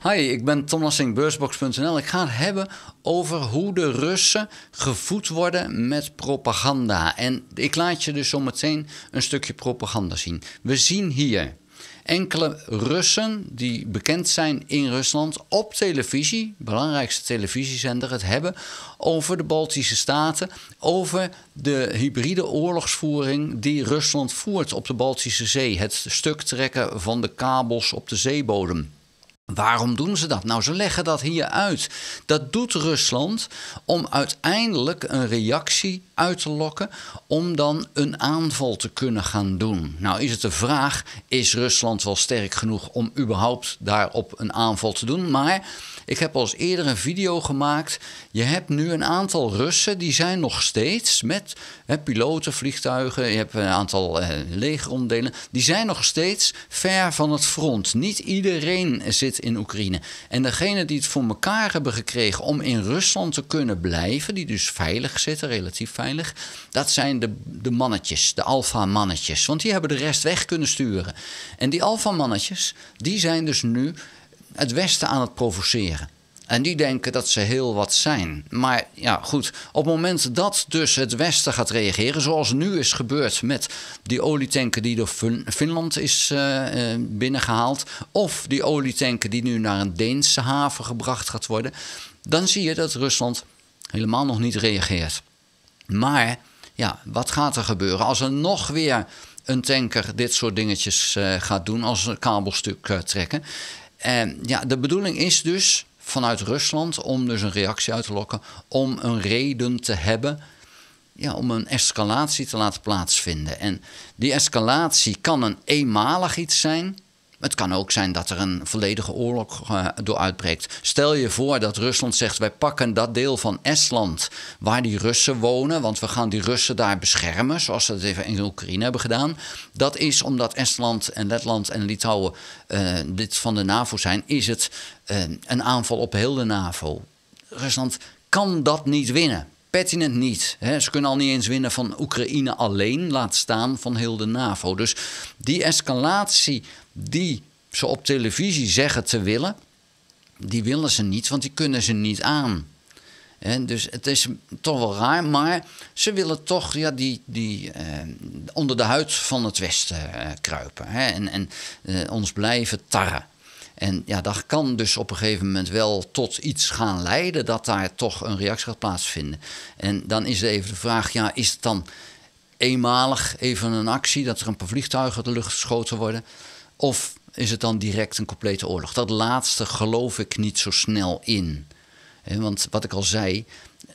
Hi, ik ben Tom Lassing, Beursbox.nl. Ik ga het hebben over hoe de Russen gevoed worden met propaganda. En ik laat je dus zo meteen een stukje propaganda zien. We zien hier enkele Russen die bekend zijn in Rusland op televisie, belangrijkste televisiezender, het hebben over de Baltische Staten, over de hybride oorlogsvoering die Rusland voert op de Baltische Zee. Het stuk trekken van de kabels op de zeebodem. Waarom doen ze dat? Nou, ze leggen dat hier uit. Dat doet Rusland om uiteindelijk een reactie uit te lokken om dan een aanval te kunnen gaan doen. Nou is het de vraag, is Rusland wel sterk genoeg om überhaupt daarop een aanval te doen? Maar ik heb al eens eerder een video gemaakt. Je hebt nu een aantal Russen die zijn nog steeds met piloten, vliegtuigen. Je hebt een aantal legeronderdelen. Die zijn nog steeds ver van het front. Niet iedereen zit in Oekraïne. En degenen die het voor elkaar hebben gekregen om in Rusland te kunnen blijven, die dus veilig zitten, relatief veilig, dat zijn de mannetjes, de alfa-mannetjes. Want die hebben de rest weg kunnen sturen. En die alfa-mannetjes, die zijn dus nu het Westen aan het provoceren. En die denken dat ze heel wat zijn. Maar ja, goed, op het moment dat dus het Westen gaat reageren, zoals nu is gebeurd met die olietanker die door Finland is binnengehaald, of die olietanker die nu naar een Deense haven gebracht gaat worden, dan zie je dat Rusland helemaal nog niet reageert. Maar ja, wat gaat er gebeuren als er nog weer een tanker dit soort dingetjes gaat doen, als een kabelstuk trekken? En ja, de bedoeling is dus vanuit Rusland om dus een reactie uit te lokken, om een reden te hebben, ja, om een escalatie te laten plaatsvinden. En die escalatie kan een eenmalig iets zijn. Het kan ook zijn dat er een volledige oorlog door uitbreekt. Stel je voor dat Rusland zegt, wij pakken dat deel van Estland waar die Russen wonen, want we gaan die Russen daar beschermen, zoals ze dat even in Oekraïne hebben gedaan. Dat is omdat Estland en Letland en Litouwen dit van de NAVO zijn, is het een aanval op heel de NAVO. Rusland kan dat niet winnen. Pertinent niet. Ze kunnen al niet eens winnen van Oekraïne alleen, laat staan van heel de NAVO. Dus die escalatie die ze op televisie zeggen te willen, die willen ze niet, want die kunnen ze niet aan. Dus het is toch wel raar, maar ze willen toch onder de huid van het Westen kruipen en ons blijven tarren. En ja, dat kan dus op een gegeven moment wel tot iets gaan leiden, dat daar toch een reactie gaat plaatsvinden. En dan is even de vraag, ja, is het dan eenmalig even een actie, dat er een paar vliegtuigen uit de lucht geschoten worden? Of is het dan direct een complete oorlog? Dat laatste geloof ik niet zo snel in. Want wat ik al zei,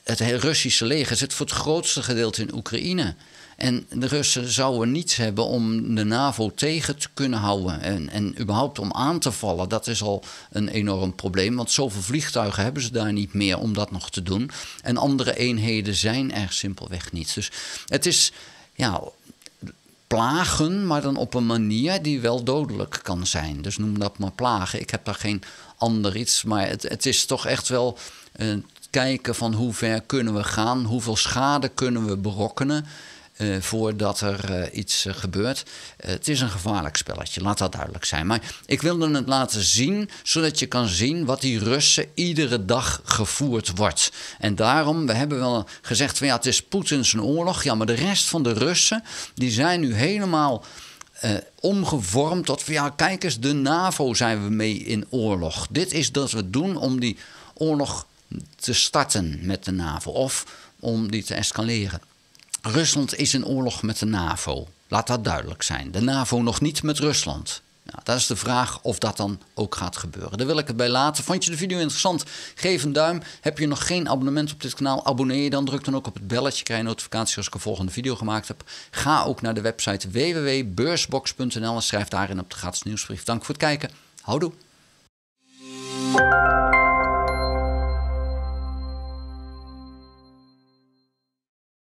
het Russische leger zit voor het grootste gedeelte in Oekraïne. En de Russen zouden niets hebben om de NAVO tegen te kunnen houden. En überhaupt om aan te vallen, dat is al een enorm probleem. Want zoveel vliegtuigen hebben ze daar niet meer om dat nog te doen. En andere eenheden zijn er simpelweg niet. Dus het is ja, plagen, maar dan op een manier die wel dodelijk kan zijn. Dus noem dat maar plagen. Ik heb daar geen ander iets. Maar het is toch echt wel kijken van hoe ver kunnen we gaan. Hoeveel schade kunnen we berokkenen voordat er iets gebeurt. Het is een gevaarlijk spelletje, laat dat duidelijk zijn. Maar ik wilde het laten zien, zodat je kan zien wat die Russen iedere dag gevoerd wordt. En daarom, we hebben wel gezegd van ja, het is Poetins een oorlog. Ja, maar de rest van de Russen, die zijn nu helemaal omgevormd tot van ja, kijk eens, de NAVO zijn we mee in oorlog. Dit is dat we doen om die oorlog te starten met de NAVO of om die te escaleren. Rusland is in oorlog met de NAVO. Laat dat duidelijk zijn. De NAVO nog niet met Rusland. Nou, dat is de vraag of dat dan ook gaat gebeuren. Daar wil ik het bij laten. Vond je de video interessant? Geef een duim. Heb je nog geen abonnement op dit kanaal? Abonneer je dan. Druk dan ook op het belletje. Krijg je notificaties als ik een volgende video gemaakt heb. Ga ook naar de website www.beursbox.nl en schrijf daarin op de gratis nieuwsbrief. Dank voor het kijken. Houdoe.